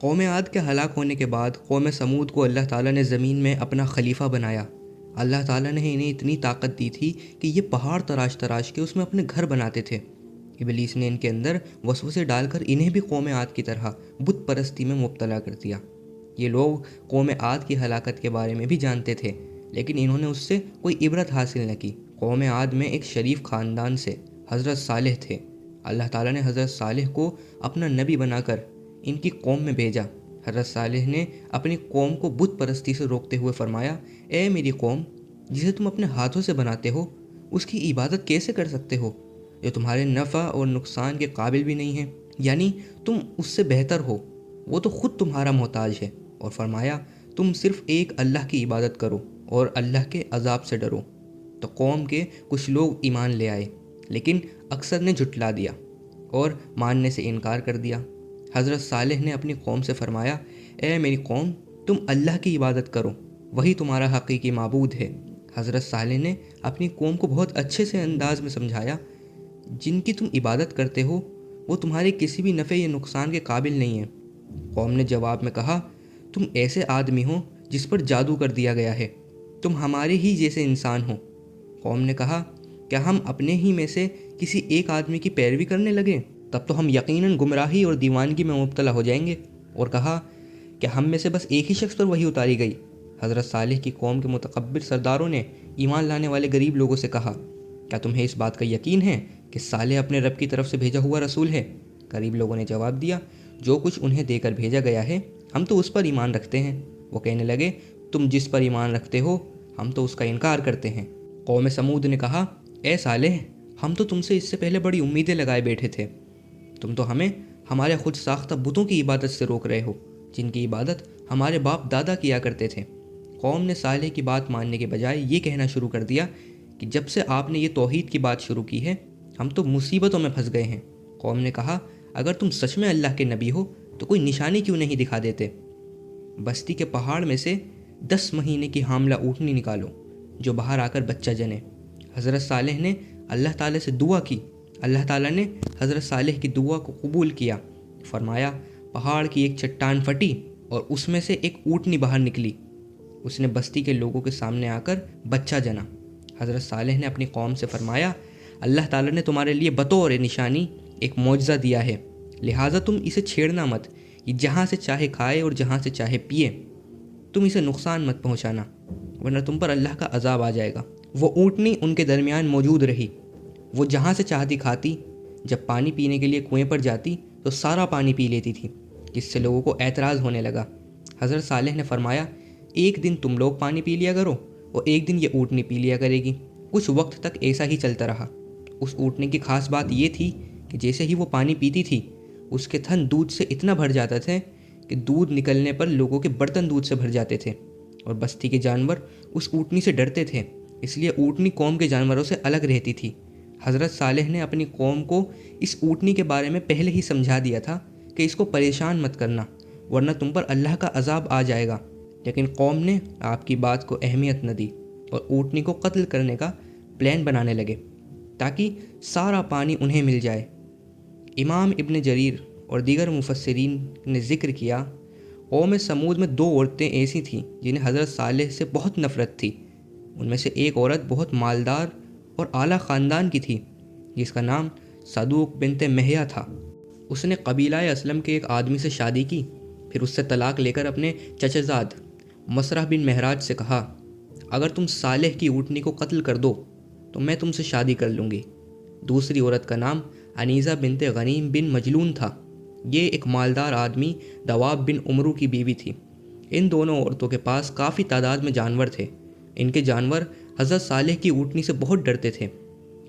قوم عاد کے ہلاک ہونے کے بعد قوم سمود کو اللہ تعالیٰ نے زمین میں اپنا خلیفہ بنایا۔ اللہ تعالیٰ نے انہیں اتنی طاقت دی تھی کہ یہ پہاڑ تراش تراش کے اس میں اپنے گھر بناتے تھے۔ ابلیس نے ان کے اندر وسوسے ڈال کر انہیں بھی قوم عاد کی طرح بت پرستی میں مبتلا کر دیا۔ یہ لوگ قوم عاد کی ہلاکت کے بارے میں بھی جانتے تھے، لیکن انہوں نے اس سے کوئی عبرت حاصل نہ کی۔ قوم عاد میں ایک شریف خاندان سے حضرت صالح تھے۔ اللہ تعالیٰ نے حضرت صالح کو اپنا نبی بنا کر ان کی قوم میں بھیجا۔ حضرت صالح نے اپنی قوم کو بت پرستی سے روکتے ہوئے فرمایا، اے میری قوم، جسے تم اپنے ہاتھوں سے بناتے ہو اس کی عبادت کیسے کر سکتے ہو جو تمہارے نفع اور نقصان کے قابل بھی نہیں ہے؟ یعنی تم اس سے بہتر ہو، وہ تو خود تمہارا محتاج ہے۔ اور فرمایا، تم صرف ایک اللہ کی عبادت کرو اور اللہ کے عذاب سے ڈرو۔ تو قوم کے کچھ لوگ ایمان لے آئے، لیکن اکثر نے جھٹلا دیا اور ماننے سے انکار کر دیا۔ حضرت صالح نے اپنی قوم سے فرمایا، اے میری قوم، تم اللہ کی عبادت کرو، وہی تمہارا حقیقی معبود ہے۔ حضرت صالح نے اپنی قوم کو بہت اچھے سے انداز میں سمجھایا، جن کی تم عبادت کرتے ہو وہ تمہارے کسی بھی نفع یا نقصان کے قابل نہیں ہیں۔ قوم نے جواب میں کہا، تم ایسے آدمی ہو جس پر جادو کر دیا گیا ہے، تم ہمارے ہی جیسے انسان ہو۔ قوم نے کہا، کیا ہم اپنے ہی میں سے کسی ایک آدمی کی پیروی کرنے لگیں؟ تب تو ہم یقیناً گمراہی اور دیوانگی میں مبتلا ہو جائیں گے۔ اور کہا، کیا ہم میں سے بس ایک ہی شخص پر وحی اتاری گئی؟ حضرت صالح کی قوم کے متکبر سرداروں نے ایمان لانے والے غریب لوگوں سے کہا، کیا تمہیں اس بات کا یقین ہے کہ صالح اپنے رب کی طرف سے بھیجا ہوا رسول ہے؟ غریب لوگوں نے جواب دیا، جو کچھ انہیں دے کر بھیجا گیا ہے ہم تو اس پر ایمان رکھتے ہیں۔ وہ کہنے لگے، تم جس پر ایمان رکھتے ہو ہم تو اس کا انکار کرتے ہیں۔ قوم سمود نے کہا، اے صالح، ہم تو تم سے اس سے پہلے بڑی امیدیں لگائے بیٹھے تھے، تم تو ہمیں ہمارے خود ساختہ بتوں کی عبادت سے روک رہے ہو، جن کی عبادت ہمارے باپ دادا کیا کرتے تھے۔ قوم نے صالح کی بات ماننے کے بجائے یہ کہنا شروع کر دیا کہ جب سے آپ نے یہ توحید کی بات شروع کی ہے ہم تو مصیبتوں میں پھنس گئے ہیں۔ قوم نے کہا، اگر تم سچ میں اللہ کے نبی ہو تو کوئی نشانی کیوں نہیں دکھا دیتے؟ بستی کے پہاڑ میں سے 10 مہینے کی حاملہ اونٹنی نکالو جو باہر آ کر بچہ جنے۔ حضرت صالح نے اللہ تعالیٰ سے دعا کی۔ اللہ تعالیٰ نے حضرت صالح کی دعا کو قبول کیا۔ فرمایا، پہاڑ کی ایک چٹان پھٹی اور اس میں سے ایک اونٹنی باہر نکلی۔ اس نے بستی کے لوگوں کے سامنے آ کر بچہ جنا۔ حضرت صالح نے اپنی قوم سے فرمایا، اللہ تعالیٰ نے تمہارے لیے بطور نشانی ایک معجزہ دیا ہے، لہٰذا تم اسے چھیڑنا مت۔ یہ جہاں سے چاہے کھائے اور جہاں سے چاہے پیے، تم اسے نقصان مت پہنچانا، ورنہ تم پر اللہ کا عذاب آ جائے گا۔ وہ اونٹنی ان کے درمیان موجود رہی۔ وہ جہاں سے چاہتی کھاتی، جب پانی پینے کے لیے کنویں پر جاتی تو سارا پانی پی لیتی تھی، جس سے لوگوں کو اعتراض ہونے لگا۔ حضرت صالح نے فرمایا، ایک دن تم لوگ پانی پی لیا کرو اور ایک دن یہ اونٹنی پی لیا کرے گی۔ کچھ وقت تک ایسا ہی چلتا رہا۔ اس اونٹنی کی خاص بات یہ تھی کہ جیسے ہی وہ پانی پیتی تھی اس کے تھن دودھ سے اتنا بھر جاتا تھے کہ دودھ نکلنے پر لوگوں کے برتن دودھ سے بھر جاتے تھے، اور بستی کے جانور اس اونٹنی سے ڈرتے تھے، اس لیے اونٹنی قوم کے جانوروں سے الگ رہتی تھی۔ حضرت صالح نے اپنی قوم کو اس اونٹنی کے بارے میں پہلے ہی سمجھا دیا تھا کہ اس کو پریشان مت کرنا، ورنہ تم پر اللہ کا عذاب آ جائے گا، لیکن قوم نے آپ کی بات کو اہمیت نہ دی اور اونٹنی کو قتل کرنے کا پلان بنانے لگے تاکہ سارا پانی انہیں مل جائے۔ امام ابن جریر اور دیگر مفسرین نے ذکر کیا، قوم سمود میں 2 عورتیں ایسی تھیں جنہیں حضرت صالح سے بہت نفرت تھی۔ ان میں سے ایک عورت بہت مالدار اور اعلیٰ خاندان کی تھی جس کا نام صدوق بنت محیا تھا۔ اس نے قبیلہ اسلم کے ایک آدمی سے شادی کی، پھر اس سے طلاق لے کر اپنے چچا زاد مسرح بن مہراج سے کہا، اگر تم صالح کی اونٹنی کو قتل کر دو تو میں تم سے شادی کر لوں گی۔ دوسری عورت کا نام انیزہ بنت غنیم بن مجلون تھا۔ یہ ایک مالدار آدمی دواب بن عمرو کی بیوی تھی۔ ان دونوں عورتوں کے پاس کافی تعداد میں جانور تھے۔ ان کے جانور حضرت صالح کی اونٹنی سے بہت ڈرتے تھے۔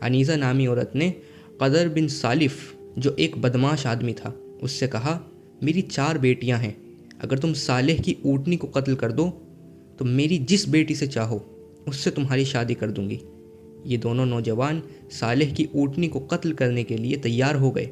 انیزہ نامی عورت نے قدر بن سالف، جو ایک بدماش آدمی تھا، اس سے کہا، میری 4 بیٹیاں ہیں، اگر تم صالح کی اونٹنی کو قتل کر دو تو میری جس بیٹی سے چاہو اس سے تمہاری شادی کر دوں گی۔ یہ دونوں نوجوان صالح کی اونٹنی کو قتل کرنے کے لیے تیار ہو گئے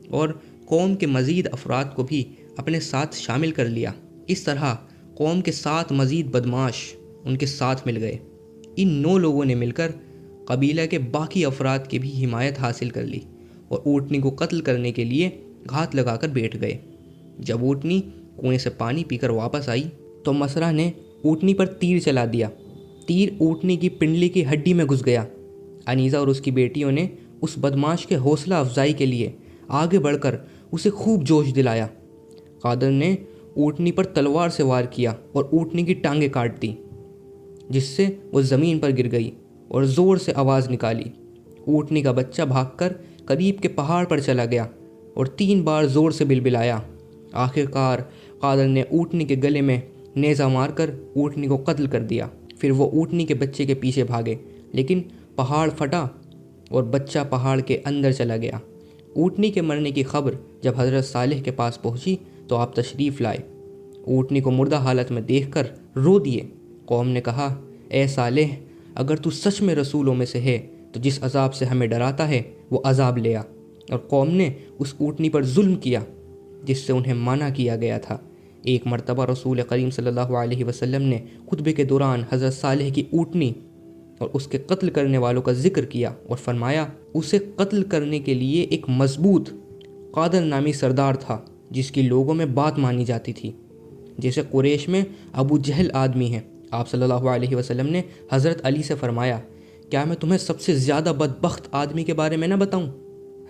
اور قوم کے مزید افراد کو بھی اپنے ساتھ شامل کر لیا۔ اس طرح قوم کے 7 مزید بدماش ان کے ساتھ مل گئے۔ ان 9 لوگوں نے مل کر قبیلہ کے باقی افراد کی بھی حمایت حاصل کر لی اور اونٹنی کو قتل کرنے کے لیے گھات لگا کر بیٹھ گئے۔ جب اونٹنی کنویں سے پانی پی کر واپس آئی تو مسرہ نے اونٹنی پر تیر چلا دیا۔ تیر اونٹنی کی پنڈلی کی ہڈی میں گھس گیا۔ انیزہ اور اس کی بیٹیوں نے اس بدماش کے حوصلہ افزائی کے لیے آگے بڑھ کر اسے خوب جوش دلایا۔ قادر نے اونٹنی پر تلوار سے وار کیا اور اونٹنی کی ٹانگیں کاٹ دیں، جس سے وہ زمین پر گر گئی اور زور سے آواز نکالی۔ اونٹنی کا بچہ بھاگ کر قریب کے پہاڑ پر چلا گیا اور 3 بار زور سے بلبلایا۔ آخر کار قادر نے اونٹنی کے گلے میں نیزہ مار کر اونٹنی کو قتل کر دیا۔ پھر وہ اونٹنی کے بچے کے پیچھے بھاگے، لیکن پہاڑ پھٹا اور بچہ پہاڑ کے اندر چلا گیا۔ اونٹنی کے مرنے کی خبر جب حضرت صالح کے پاس پہنچی تو آپ تشریف لائے۔ اونٹنی کو مردہ حالت میں دیکھ کر رو دیے۔ قوم نے کہا، اے صالح، اگر تو سچ میں رسولوں میں سے ہے تو جس عذاب سے ہمیں ڈراتا ہے وہ عذاب لے آ۔ اور قوم نے اس اونٹنی پر ظلم کیا جس سے انہیں منع کیا گیا تھا۔ ایک مرتبہ رسول کریم صلی اللہ علیہ وسلم نے خطبے کے دوران حضرت صالح کی اونٹنی اور اس کے قتل کرنے والوں کا ذکر کیا اور فرمایا، اسے قتل کرنے کے لیے ایک مضبوط قادر نامی سردار تھا جس کی لوگوں میں بات مانی جاتی تھی، جیسے قریش میں ابو جہل آدمی ہے۔ آپ صلی اللہ علیہ وسلم نے حضرت علی سے فرمایا، کیا میں تمہیں سب سے زیادہ بدبخت آدمی کے بارے میں نہ بتاؤں؟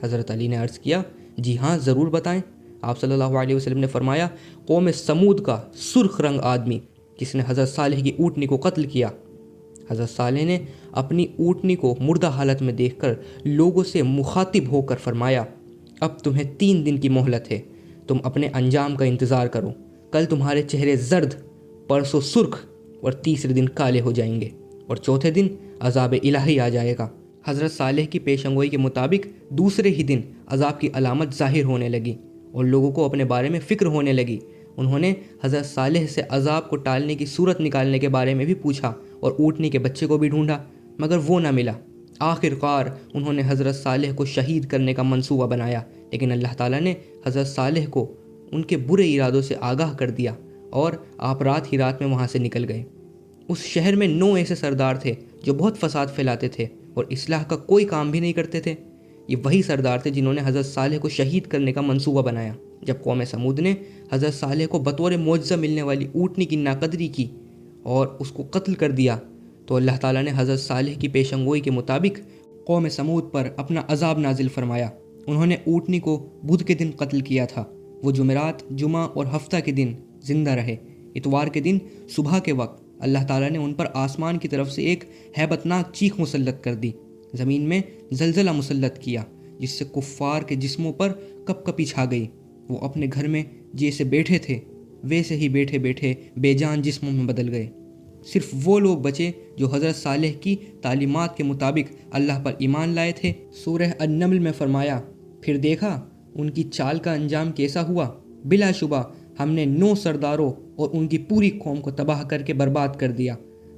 حضرت علی نے عرض کیا، جی ہاں ضرور بتائیں۔ آپ صلی اللہ علیہ وسلم نے فرمایا، قوم سمود کا سرخ رنگ آدمی جس نے حضرت صالح کی اونٹنی کو قتل کیا۔ حضرت صالح نے اپنی اونٹنی کو مردہ حالت میں دیکھ کر لوگوں سے مخاطب ہو کر فرمایا، اب تمہیں 3 دن کی مہلت ہے، تم اپنے انجام کا انتظار کرو۔ کل تمہارے چہرے زرد، پرسوں سرخ اور تیسرے دن کالے ہو جائیں گے اور چوتھے دن عذاب الہی آ جائے گا۔ حضرت صالح کی پیشن گوئی کے مطابق دوسرے ہی دن عذاب کی علامت ظاہر ہونے لگی اور لوگوں کو اپنے بارے میں فکر ہونے لگی۔ انہوں نے حضرت صالح سے عذاب کو ٹالنے کی صورت نکالنے کے بارے میں بھی پوچھا اور اونٹنی کے بچے کو بھی ڈھونڈا، مگر وہ نہ ملا۔ آخر کار انہوں نے حضرت صالح کو شہید کرنے کا منصوبہ بنایا، لیکن اللہ تعالیٰ نے حضرت صالح کو ان کے برے ارادوں سے آگاہ کر دیا اور آپ رات ہی رات میں وہاں سے نکل گئے۔ اس شہر میں 9 ایسے سردار تھے جو بہت فساد پھیلاتے تھے اور اصلاح کا کوئی کام بھی نہیں کرتے تھے۔ یہ وہی سردار تھے جنہوں نے حضرت صالح کو شہید کرنے کا منصوبہ بنایا۔ جب قوم سمود نے حضرت صالح کو بطور معجزہ ملنے والی اونٹنی کی ناقدری کی اور اس کو قتل کر دیا تو اللہ تعالیٰ نے حضرت صالح کی پیشن گوئی کے مطابق قوم سمود پر اپنا عذاب نازل فرمایا۔ انہوں نے اونٹنی کو بدھ کے دن قتل کیا تھا۔ وہ جمعرات، جمعہ اور ہفتہ کے دن زندہ رہے۔ اتوار کے دن صبح کے وقت اللہ تعالیٰ نے ان پر آسمان کی طرف سے ایک ہیبت ناک چیخ مسلط کر دی۔ زمین میں زلزلہ مسلط کیا جس سے کفار کے جسموں پر کپ کپی چھا گئی۔ وہ اپنے گھر میں جیسے بیٹھے تھے ویسے ہی بیٹھے بیٹھے بے جان جسموں میں بدل گئے۔ صرف وہ لوگ بچے جو حضرت صالح کی تعلیمات کے مطابق اللہ پر ایمان لائے تھے۔ سورہ النمل میں فرمایا، پھر دیکھا ان کی چال کا انجام کیسا ہوا، بلا شبہ ہم نے 9 سرداروں اور ان کی پوری قوم کو تباہ کر کے برباد کر دیا۔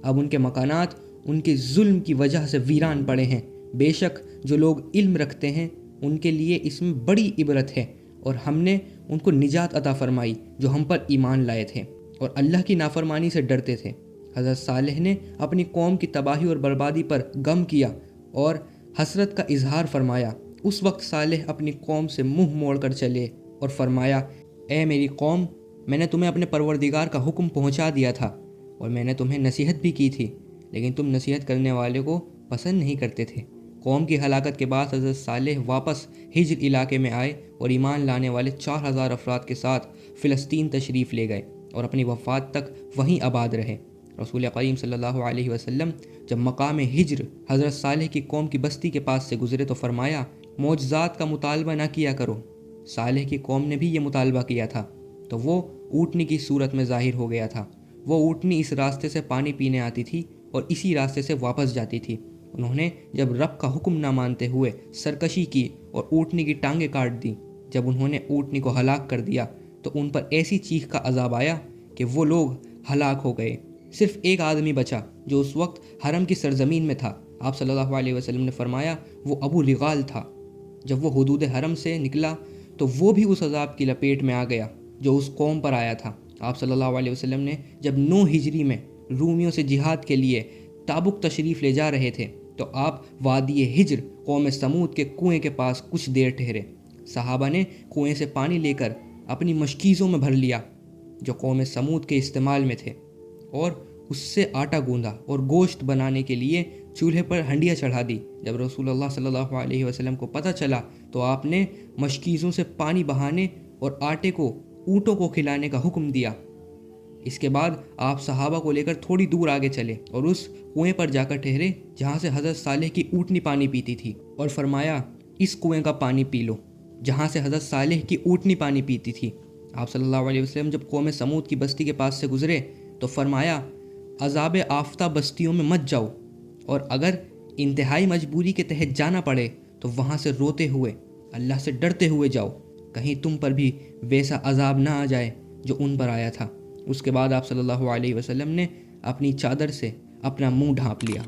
اب ان کے مکانات ان کے ظلم کی وجہ سے ویران پڑے ہیں۔ بے شک جو لوگ علم رکھتے ہیں ان کے لیے اس میں بڑی عبرت ہے، اور ہم نے ان کو نجات عطا فرمائی جو ہم پر ایمان لائے تھے اور اللہ کی نافرمانی سے ڈرتے تھے۔ حضرت صالح نے اپنی قوم کی تباہی اور بربادی پر غم کیا اور حسرت کا اظہار فرمایا۔ اس وقت صالح اپنی قوم سے منہ موڑ کر چلے اور فرمایا، اے میری قوم، میں نے تمہیں اپنے پروردگار کا حکم پہنچا دیا تھا اور میں نے تمہیں نصیحت بھی کی تھی، لیکن تم نصیحت کرنے والے کو پسند نہیں کرتے تھے۔ قوم کی ہلاکت کے بعد حضرت صالح واپس ہجر علاقے میں آئے اور ایمان لانے والے 4000 افراد کے ساتھ فلسطین تشریف لے گئے اور اپنی وفات تک وہیں آباد رہے۔ رسول کریم صلی اللہ علیہ وسلم جب مقام ہجر حضرت صالح کی قوم کی بستی کے پاس سے گزرے تو فرمایا، معجزات کا مطالبہ نہ کیا کرو۔ صالح کی قوم نے بھی یہ مطالبہ کیا تھا تو وہ اونٹنی کی صورت میں ظاہر ہو گیا تھا۔ وہ اونٹنی اس راستے سے پانی پینے آتی تھی اور اسی راستے سے واپس جاتی تھی۔ انہوں نے جب رب کا حکم نہ مانتے ہوئے سرکشی کی اور اونٹنی کی ٹانگیں کاٹ دیں۔ جب انہوں نے اونٹنی کو ہلاک کر دیا تو ان پر ایسی چیخ کا عذاب آیا کہ وہ لوگ ہلاک ہو گئے۔ صرف ایک آدمی بچا جو اس وقت حرم کی سرزمین میں تھا۔ آپ صلی اللہ علیہ وسلم نے فرمایا، وہ ابو رغال تھا۔ جب وہ حدود حرم سے نکلا تو وہ بھی اس عذاب کی لپیٹ میں آ گیا جو اس قوم پر آیا تھا۔ آپ صلی اللہ علیہ وسلم نے جب 9 ہجری میں رومیوں سے جہاد کے لیے تابوک تشریف لے جا رہے تھے تو آپ وادی ہجر قوم سمود کے کنویں کے پاس کچھ دیر ٹھہرے۔ صحابہ نے کنویں سے پانی لے کر اپنی مشکیزوں میں بھر لیا جو قوم سمود کے استعمال میں تھے، اور اس سے آٹا گوندا اور گوشت بنانے کے لیے چولہے پر ہنڈیاں چڑھا دی۔ جب رسول اللہ صلی اللہ علیہ وسلم کو پتہ چلا تو آپ نے مشکیزوں سے پانی بہانے اور آٹے کو اونٹوں کو کھلانے کا حکم دیا۔ اس کے بعد آپ صحابہ کو لے کر تھوڑی دور آگے چلے اور اس کنویں پر جا کر ٹھہرے جہاں سے حضرت صالح کی اونٹنی پانی پیتی تھی، اور فرمایا اس کنویں کا پانی پی لو جہاں سے حضرت صالح کی اونٹنی پانی پیتی تھی۔ آپ صلی اللہ علیہ وسلم جب قوم سمود کی بستی کے پاس سے گزرے تو فرمایا عذاب آفتہ بستیوں میں مت جاؤ، اور اگر انتہائی مجبوری کے تحت جانا پڑے تو وہاں سے روتے ہوئے، اللہ سے ڈرتے ہوئے جاؤ، کہیں تم پر بھی ویسا عذاب نہ آ جائے جو ان پر آیا تھا۔ اس کے بعد آپ صلی اللہ علیہ وسلم نے اپنی چادر سے اپنا منہ ڈھانپ لیا۔